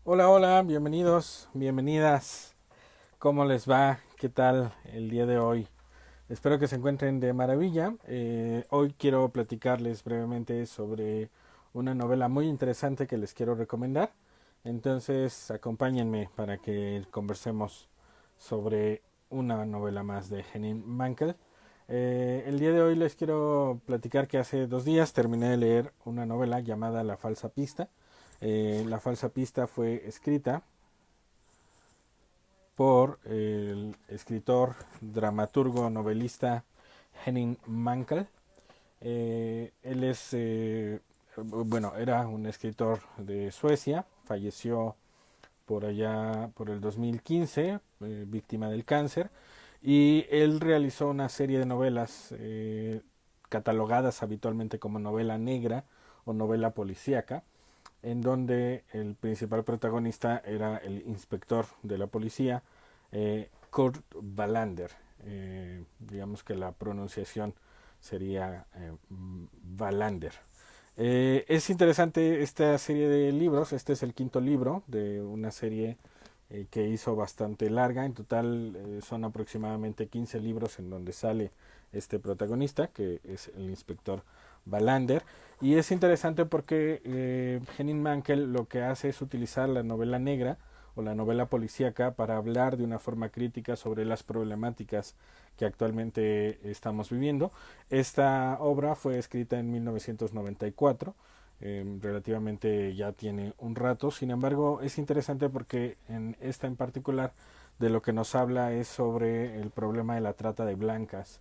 Hola, hola, bienvenidos, bienvenidas. ¿Cómo les va? ¿Qué tal el día de hoy? Espero que se encuentren de maravilla. Hoy quiero platicarles brevemente sobre una novela muy interesante que les quiero recomendar. Entonces, acompáñenme para que conversemos sobre una novela más de Henning Mankell. El día de hoy les quiero platicar que hace 2 días terminé de leer una novela llamada La falsa pista. La falsa pista fue escrita por el escritor, dramaturgo, novelista Henning Mankell. Él es, bueno, era un escritor de Suecia, falleció por allá por el 2015, víctima del cáncer, y él realizó una serie de novelas catalogadas habitualmente como novela negra o novela policíaca, en donde el principal protagonista era el inspector de la policía, Kurt Wallander. Digamos que la pronunciación sería Wallander. Es interesante esta serie de libros. Este es el quinto libro de una serie que hizo bastante larga. En total son aproximadamente 15 libros en donde sale este protagonista, que es el inspector Wallander. Y es interesante porque Henning Mankell lo que hace es utilizar la novela negra o la novela policíaca para hablar de una forma crítica sobre las problemáticas que actualmente estamos viviendo. Esta obra fue escrita en 1994, relativamente ya tiene un rato. Sin embargo, es interesante porque en esta en particular de lo que nos habla es sobre el problema de la trata de blancas,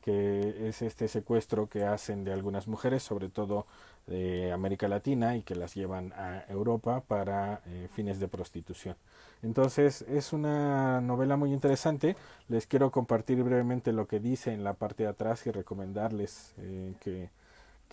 que es este secuestro que hacen de algunas mujeres, sobre todo de América Latina, y que las llevan a Europa para fines de prostitución. Entonces es una novela muy interesante. Les quiero compartir brevemente lo que dice en la parte de atrás y recomendarles que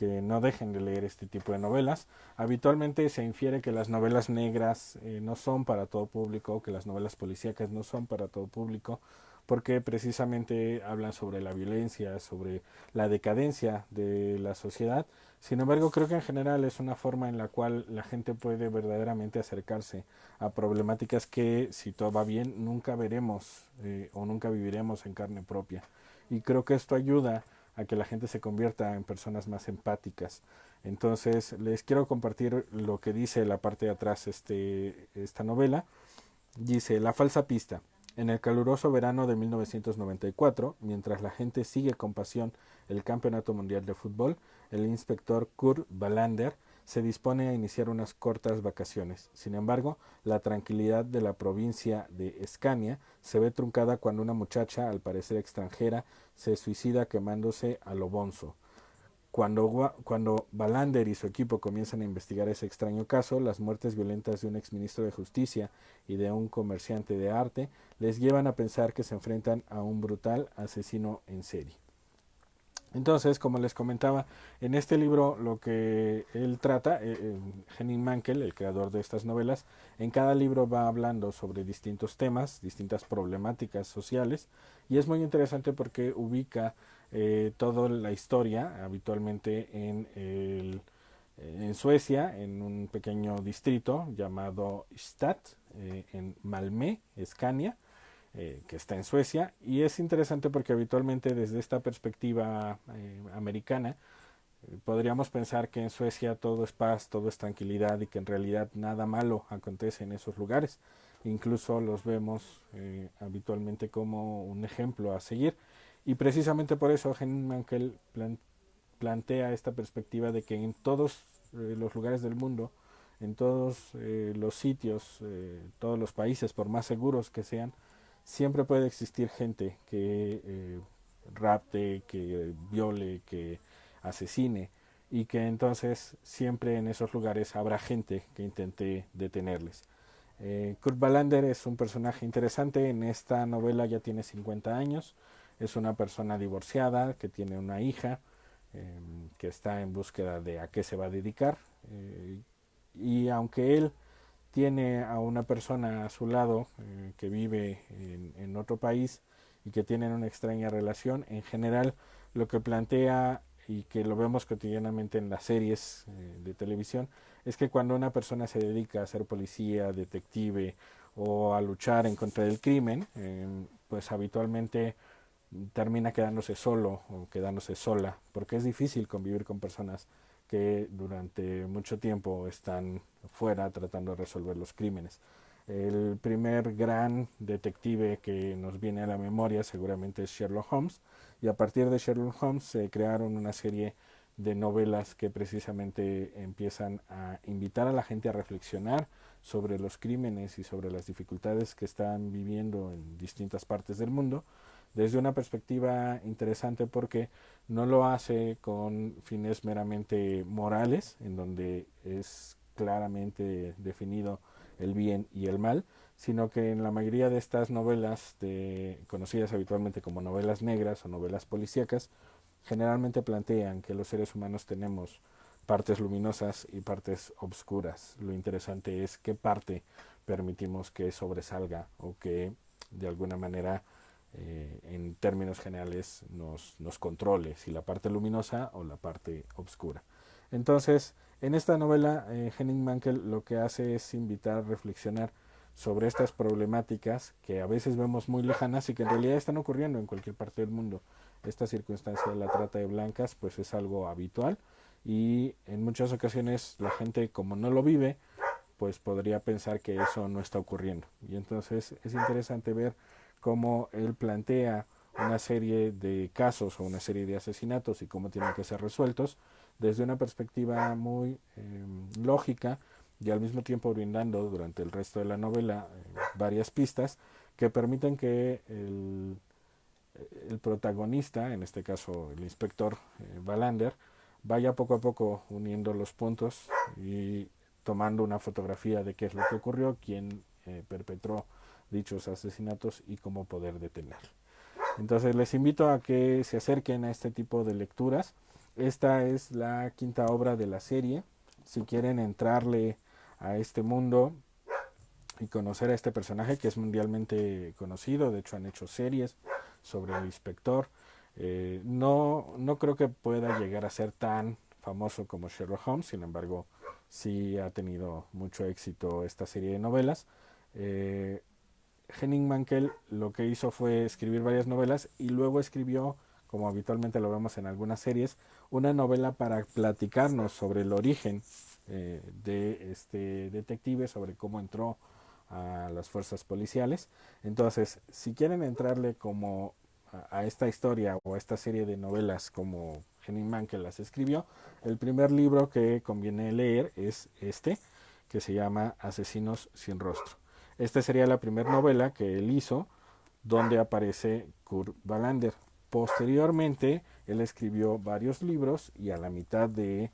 no dejen de leer este tipo de novelas. Habitualmente se infiere que las novelas negras no son para todo público, que las novelas policíacas no son para todo público, porque precisamente hablan sobre la violencia, sobre la decadencia de la sociedad. Sin embargo, creo que en general es una forma en la cual la gente puede verdaderamente acercarse a problemáticas que, si todo va bien, nunca veremos o nunca viviremos en carne propia. Y creo que esto ayuda a que la gente se convierta en personas más empáticas. Entonces, les quiero compartir lo que dice la parte de atrás esta novela. Dice, La falsa pista. En el caluroso verano de 1994, mientras la gente sigue con pasión el Campeonato Mundial de Fútbol, el inspector Kurt Wallander se dispone a iniciar unas cortas vacaciones. Sin embargo, la tranquilidad de la provincia de Escania se ve truncada cuando una muchacha, al parecer extranjera, se suicida quemándose a lo bonzo. Cuando Wallander y su equipo comienzan a investigar ese extraño caso, las muertes violentas de un exministro de Justicia y de un comerciante de arte les llevan a pensar que se enfrentan a un brutal asesino en serie. Entonces, como les comentaba, en este libro lo que él trata, Henning Mankell, el creador de estas novelas, en cada libro va hablando sobre distintos temas, distintas problemáticas sociales, y es muy interesante porque ubica toda la historia habitualmente en Suecia, en un pequeño distrito llamado Stad, en Malmö, Escania, que está en Suecia, y es interesante porque habitualmente desde esta perspectiva americana podríamos pensar que en Suecia todo es paz, todo es tranquilidad y que en realidad nada malo acontece en esos lugares. Incluso los vemos habitualmente como un ejemplo a seguir. Y precisamente por eso Henning Mankell plantea esta perspectiva de que en todos los lugares del mundo, en todos los sitios, todos los países, por más seguros que sean, siempre puede existir gente que rapte, que viole, que asesine, y que entonces siempre en esos lugares habrá gente que intente detenerles. Kurt Wallander es un personaje interesante. En esta novela ya tiene 50 años, es una persona divorciada que tiene una hija, que está en búsqueda de a qué se va a dedicar, y aunque él tiene a una persona a su lado que vive en otro país y que tienen una extraña relación, en general lo que plantea y que lo vemos cotidianamente en las series de televisión, es que cuando una persona se dedica a ser policía, detective o a luchar en contra del crimen, pues habitualmente termina quedándose solo o quedándose sola, porque es difícil convivir con personas que durante mucho tiempo están fuera tratando de resolver los crímenes. El primer gran detective que nos viene a la memoria seguramente es Sherlock Holmes, y a partir de Sherlock Holmes se crearon una serie de novelas que precisamente empiezan a invitar a la gente a reflexionar sobre los crímenes y sobre las dificultades que están viviendo en distintas partes del mundo desde una perspectiva interesante, porque no lo hace con fines meramente morales, en donde es claramente definido el bien y el mal, sino que en la mayoría de estas novelas, conocidas habitualmente como novelas negras o novelas policíacas, generalmente plantean que los seres humanos tenemos partes luminosas y partes obscuras. Lo interesante es qué parte permitimos que sobresalga o que de alguna manera en términos generales nos controle, si la parte luminosa o la parte oscura. Entonces, en esta novela, Henning Mankell lo que hace es invitar a reflexionar sobre estas problemáticas que a veces vemos muy lejanas y que en realidad están ocurriendo en cualquier parte del mundo. Esta circunstancia de la trata de blancas pues es algo habitual, y en muchas ocasiones la gente, como no lo vive, pues podría pensar que eso no está ocurriendo. Y entonces es interesante ver cómo él plantea una serie de casos o una serie de asesinatos y cómo tienen que ser resueltos desde una perspectiva muy lógica, y al mismo tiempo brindando durante el resto de la novela varias pistas que permiten que el protagonista, en este caso el inspector Wallander, vaya poco a poco uniendo los puntos y tomando una fotografía de qué es lo que ocurrió, quién perpetró dichos asesinatos y cómo poder detenerlo. Entonces les invito a que se acerquen a este tipo de lecturas. Esta es la quinta obra de la serie. Si quieren entrarle a este mundo y conocer a este personaje que es mundialmente conocido, de hecho han hecho series sobre el inspector, no creo que pueda llegar a ser tan famoso como Sherlock Holmes, sin embargo sí ha tenido mucho éxito esta serie de novelas. Eh, Henning Mankell lo que hizo fue escribir varias novelas y luego escribió, como habitualmente lo vemos en algunas series, una novela para platicarnos sobre el origen de este detective, sobre cómo entró a las fuerzas policiales. Entonces, si quieren entrarle como a esta historia o a esta serie de novelas como Henning Mankell las escribió, el primer libro que conviene leer es este, que se llama Asesinos sin rostro. Esta sería la primera novela que él hizo donde aparece Kurt Wallander. Posteriormente, él escribió varios libros, y a la mitad de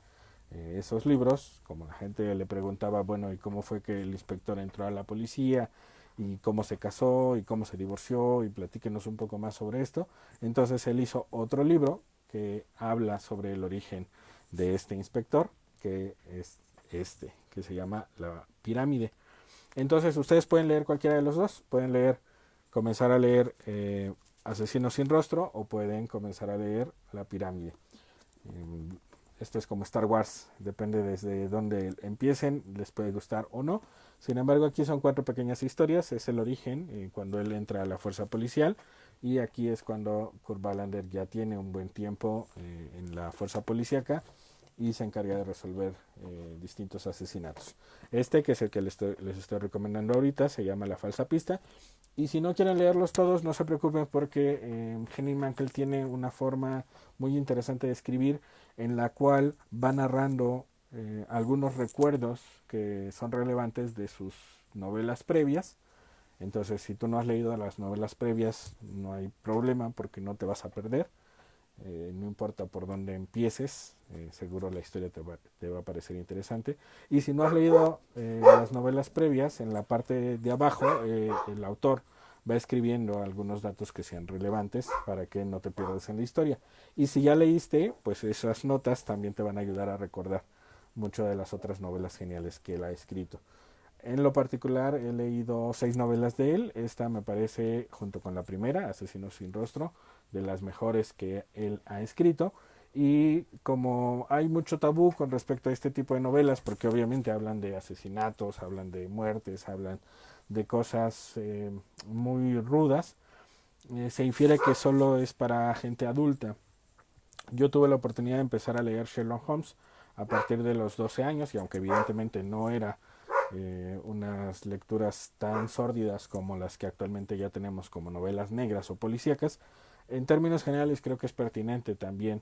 esos libros, como la gente le preguntaba, bueno, ¿y cómo fue que el inspector entró a la policía? ¿Y cómo se casó? ¿Y cómo se divorció? Y platíquenos un poco más sobre esto. Entonces él hizo otro libro que habla sobre el origen de este inspector, que es este, que se llama La Pirámide. Entonces ustedes pueden leer cualquiera de los dos, pueden comenzar a leer Asesinos sin rostro, o pueden comenzar a leer La Pirámide. Esto es como Star Wars, depende desde dónde empiecen, les puede gustar o no. Sin embargo, aquí son 4 pequeñas historias. Es el origen, cuando él entra a la fuerza policial, y aquí es cuando Kurt Wallander ya tiene un buen tiempo en la fuerza policíaca y se encarga de resolver distintos asesinatos. Este, que es el que les estoy recomendando ahorita, se llama La Falsa Pista. Y si no quieren leerlos todos, no se preocupen, porque Henning Mankell tiene una forma muy interesante de escribir, en la cual va narrando algunos recuerdos que son relevantes de sus novelas previas. Entonces, si tú no has leído las novelas previas, no hay problema, porque no te vas a perder. No importa por dónde empieces, seguro la historia te va a parecer interesante. Y si no has leído las novelas previas, en la parte de abajo el autor va escribiendo algunos datos que sean relevantes para que no te pierdas en la historia. Y si ya leíste, pues esas notas también te van a ayudar a recordar muchas de las otras novelas geniales que él ha escrito. En lo particular, he leído 6 novelas de él. Esta me parece, junto con la primera, Asesinos sin rostro, de las mejores que él ha escrito. Y como hay mucho tabú con respecto a este tipo de novelas, porque obviamente hablan de asesinatos, hablan de muertes, hablan de cosas muy rudas, se infiere que solo es para gente adulta. Yo tuve la oportunidad de empezar a leer Sherlock Holmes a partir de los 12 años y aunque evidentemente no era unas lecturas tan sórdidas como las que actualmente ya tenemos como novelas negras o policíacas, en términos generales creo que es pertinente también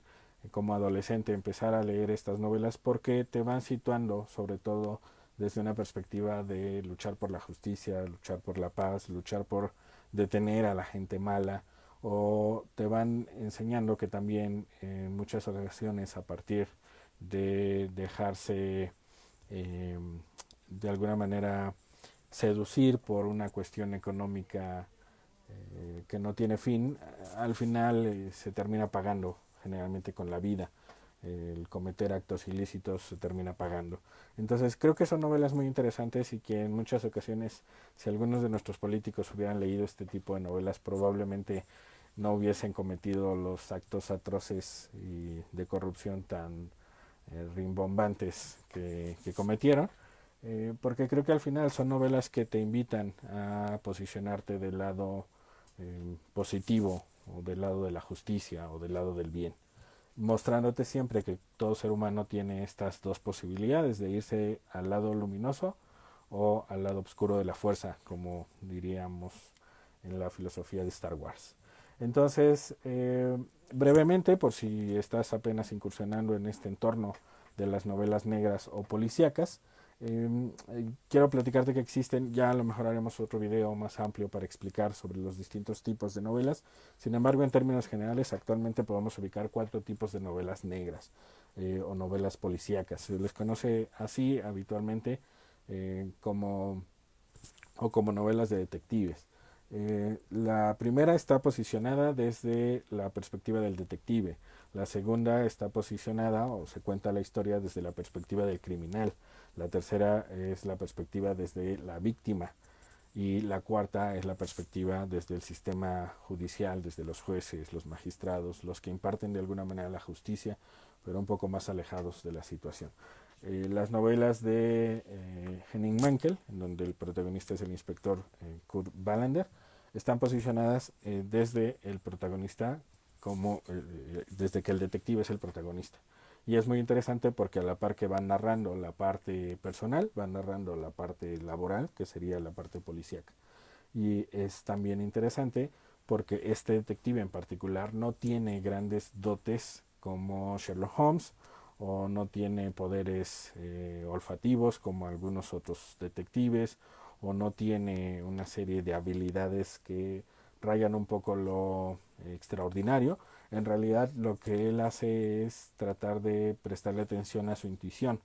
como adolescente empezar a leer estas novelas porque te van situando sobre todo desde una perspectiva de luchar por la justicia, luchar por la paz, luchar por detener a la gente mala, o te van enseñando que también en muchas ocasiones a partir de dejarse eh, de alguna manera seducir por una cuestión económica que no tiene fin, al final se termina pagando generalmente con la vida. El cometer actos ilícitos se termina pagando. Entonces creo que son novelas muy interesantes y que en muchas ocasiones, si algunos de nuestros políticos hubieran leído este tipo de novelas, probablemente no hubiesen cometido los actos atroces y de corrupción tan rimbombantes que cometieron, porque creo que al final son novelas que te invitan a posicionarte del lado positivo o del lado de la justicia o del lado del bien, mostrándote siempre que todo ser humano tiene estas dos posibilidades de irse al lado luminoso o al lado oscuro de la fuerza, como diríamos en la filosofía de Star Wars. Entonces, brevemente, por si estás apenas incursionando en este entorno de las novelas negras o policíacas, quiero platicarte que existen, ya a lo mejor haremos otro video más amplio para explicar sobre los distintos tipos de novelas. Sin embargo, en términos generales, actualmente podemos ubicar 4 tipos de novelas negras o novelas policíacas. Se les conoce así habitualmente como o como novelas de detectives. La primera está posicionada desde la perspectiva del detective, la segunda está posicionada o se cuenta la historia desde la perspectiva del criminal, la tercera es la perspectiva desde la víctima y la cuarta es la perspectiva desde el sistema judicial, desde los jueces, los magistrados, los que imparten de alguna manera la justicia, pero un poco más alejados de la situación. Las novelas de Henning Mankell, en donde el protagonista es el inspector Kurt Wallander, están posicionadas desde el protagonista como desde que el detective es el protagonista. Y es muy interesante porque a la par que van narrando la parte personal, van narrando la parte laboral, que sería la parte policíaca. Y es también interesante porque este detective en particular no tiene grandes dotes como Sherlock Holmes o no tiene poderes olfativos como algunos otros detectives o no tiene una serie de habilidades que rayan un poco lo extraordinario. En realidad lo que él hace es tratar de prestarle atención a su intuición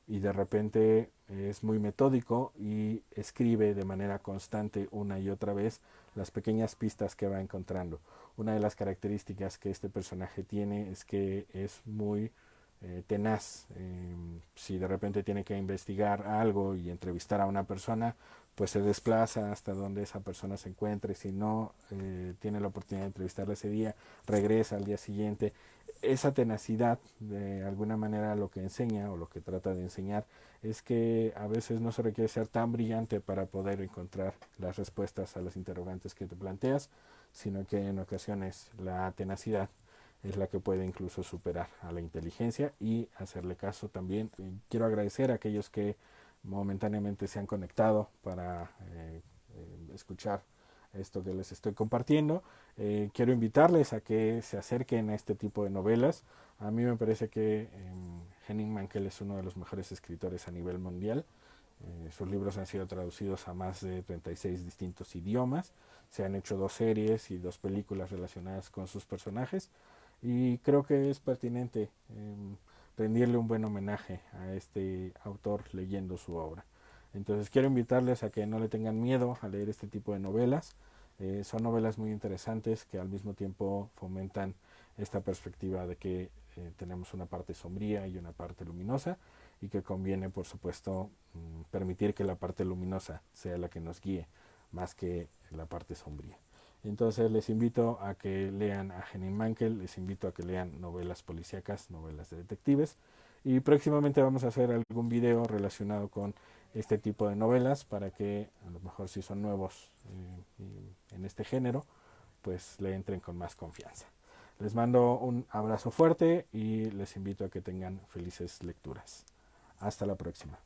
y de repente es muy metódico y escribe de manera constante una y otra vez las pequeñas pistas que va encontrando. Una de las características que este personaje tiene es que es muy tenaz. Si de repente tiene que investigar algo y entrevistar a una persona, pues se desplaza hasta donde esa persona se encuentre. Si no tiene la oportunidad de entrevistarla ese día, regresa al día siguiente. Esa tenacidad, de alguna manera, lo que enseña o lo que trata de enseñar es que a veces no se requiere ser tan brillante para poder encontrar las respuestas a las interrogantes que te planteas, sino que en ocasiones la tenacidad es la que puede incluso superar a la inteligencia y hacerle caso también. Quiero agradecer a aquellos que momentáneamente se han conectado para escuchar esto que les estoy compartiendo. Quiero invitarles a que se acerquen a este tipo de novelas. A mí me parece que Henning Mankell es uno de los mejores escritores a nivel mundial. Sus libros han sido traducidos a más de 36 distintos idiomas. Se han hecho 2 series y 2 películas relacionadas con sus personajes. Y creo que es pertinente rendirle un buen homenaje a este autor leyendo su obra. Entonces quiero invitarles a que no le tengan miedo a leer este tipo de novelas. Son novelas muy interesantes que al mismo tiempo fomentan esta perspectiva de que tenemos una parte sombría y una parte luminosa y que conviene, por supuesto, permitir que la parte luminosa sea la que nos guíe más que la parte sombría. Entonces les invito a que lean a Henning Mankell, les invito a que lean novelas policíacas, novelas de detectives, y próximamente vamos a hacer algún video relacionado con este tipo de novelas para que a lo mejor si son nuevos en este género, pues le entren con más confianza. Les mando un abrazo fuerte y les invito a que tengan felices lecturas. Hasta la próxima.